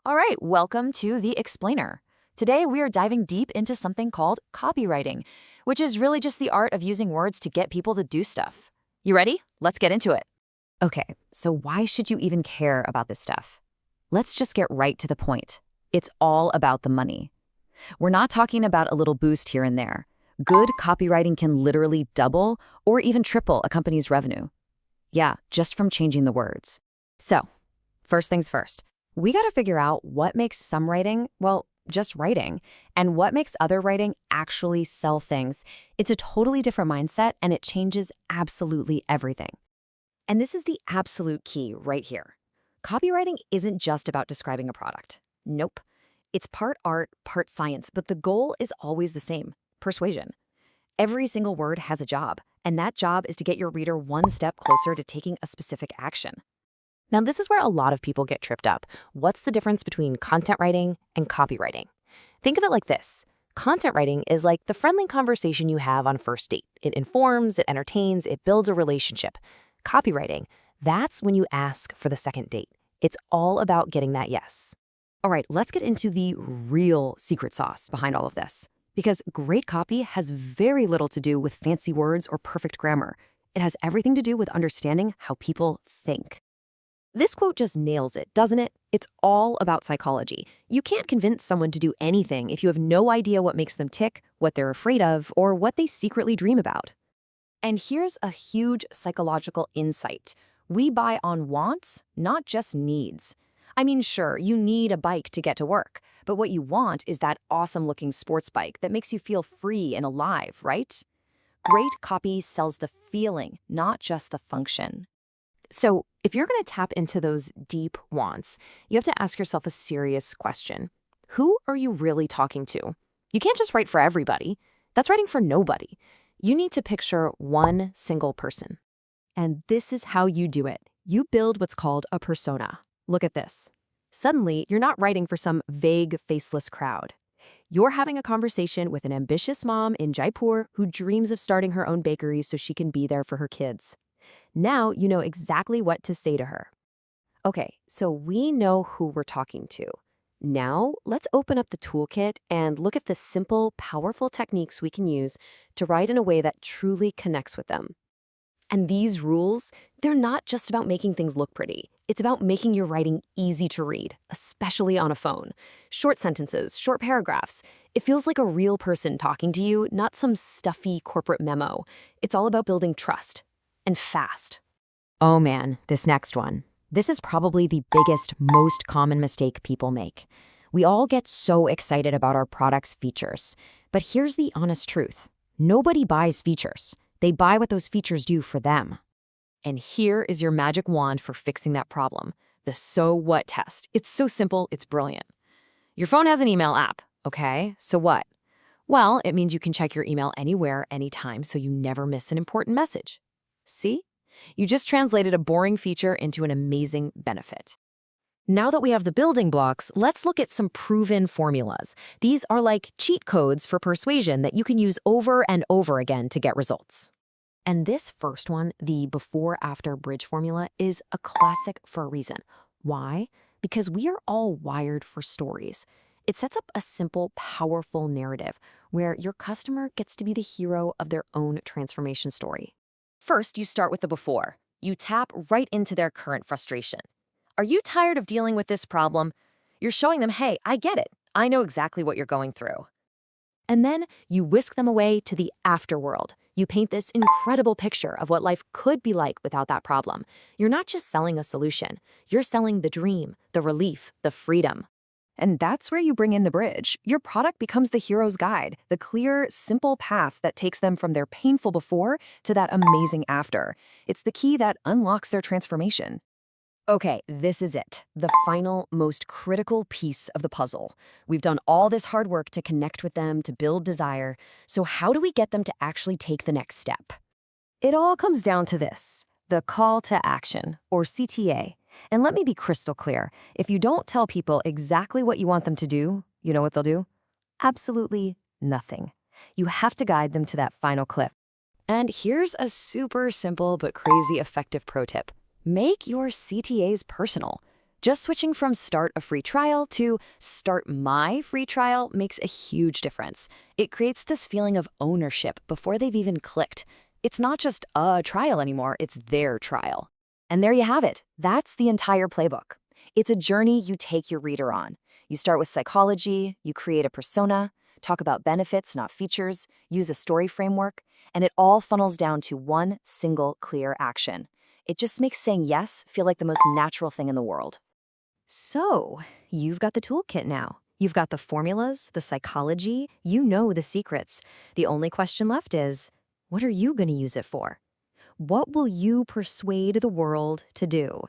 All right, welcome to The Explainer. Today we are diving deep into something called copywriting, which is really just the art of using words to get people to do stuff. You ready? Let's get into it. Okay, so why should you even care about this stuff? Let's just get right to the point. It's all about the money. We're not talking about a little boost here and there. Good copywriting can literally double or even triple a company's revenue. Yeah, just from changing the words. So, first things first. We got to figure out what makes some writing, well, just writing, and what makes other writing actually sell things. It's a totally different mindset, and it changes absolutely everything. And this is the absolute key right here. Copywriting isn't just about describing a product. Nope. It's part art, part science, but the goal is always the same: persuasion. Every single word has a job, and that job is to get your reader one step closer to taking a specific action. Now, this is where a lot of people get tripped up. What's the difference between content writing and copywriting? Think of it like this. Content writing is like the friendly conversation you have on a first date. It informs, it entertains, it builds a relationship. Copywriting, that's when you ask for the second date. It's all about getting that yes. All right, let's get into the real secret sauce behind all of this. Because great copy has very little to do with fancy words or perfect grammar. It has everything to do with understanding how people think. This quote just nails it, doesn't it? It's all about psychology. You can't convince someone to do anything if you have no idea what makes them tick, what they're afraid of, or what they secretly dream about. And here's a huge psychological insight. We buy on wants, not just needs. I mean, sure, you need a bike to get to work, but what you want is that awesome-looking sports bike that makes you feel free and alive, right? Great copy sells the feeling, not just the function. So, if you're going to tap into those deep wants, you have to ask yourself a serious question. Who are you really talking to? You can't just write for everybody. That's writing for nobody. You need to picture one single person. And this is how you do it. You build what's called a persona. Look at this. Suddenly, you're not writing for some vague, faceless crowd. You're having a conversation with an ambitious mom in Jaipur who dreams of starting her own bakery so she can be there for her kids. Now you know exactly what to say to her. Okay, so we know who we're talking to. Now let's open up the toolkit and look at the simple, powerful techniques we can use to write in a way that truly connects with them. And these rules, they're not just about making things look pretty. It's about making your writing easy to read, especially on a phone. Short sentences, short paragraphs. It feels like a real person talking to you, not some stuffy corporate memo. It's all about building trust. And fast. Oh man, this next one. This is probably the biggest, most common mistake people make. We all get so excited about our product's features. But here's the honest truth. Nobody buys features. They buy what those features do for them. And here is your magic wand for fixing that problem. The so what test. It's so simple, it's brilliant. Your phone has an email app, okay? So what? Well, it means you can check your email anywhere, anytime, so you never miss an important message. See? You just translated a boring feature into an amazing benefit. Now that we have the building blocks, let's look at some proven formulas. These are like cheat codes for persuasion that you can use over and over again to get results. And this first one, the before-after bridge formula, is a classic for a reason. Why? Because we are all wired for stories. It sets up a simple, powerful narrative where your customer gets to be the hero of their own transformation story. First, you start with the before. You tap right into their current frustration. Are you tired of dealing with this problem? You're showing them, hey, I get it. I know exactly what you're going through. And then you whisk them away to the afterworld. You paint this incredible picture of what life could be like without that problem. You're not just selling a solution. You're selling the dream, the relief, the freedom. And that's where you bring in the bridge. Your product becomes the hero's guide, the clear, simple path that takes them from their painful before to that amazing after. It's the key that unlocks their transformation. Okay, this is it. The final, most critical piece of the puzzle. We've done all this hard work to connect with them, to build desire. So how do we get them to actually take the next step? It all comes down to this: the call to action, or CTA. And let me be crystal clear. If you don't tell people exactly what you want them to do, you know what they'll do? Absolutely nothing. You have to guide them to that final clip. And here's a super simple but crazy effective pro tip. Make your CTAs personal. Just switching from start a free trial to start my free trial makes a huge difference. It creates this feeling of ownership before they've even clicked. It's not just a trial anymore, it's their trial. And there you have it. That's the entire playbook. It's a journey you take your reader on. You start with psychology, you create a persona, talk about benefits, not features, use a story framework, and it all funnels down to one single clear action. It just makes saying yes feel like the most natural thing in the world. So, you've got the toolkit now. You've got the formulas, the psychology, you know the secrets. The only question left is, what are you going to use it for? What will you persuade the world to do?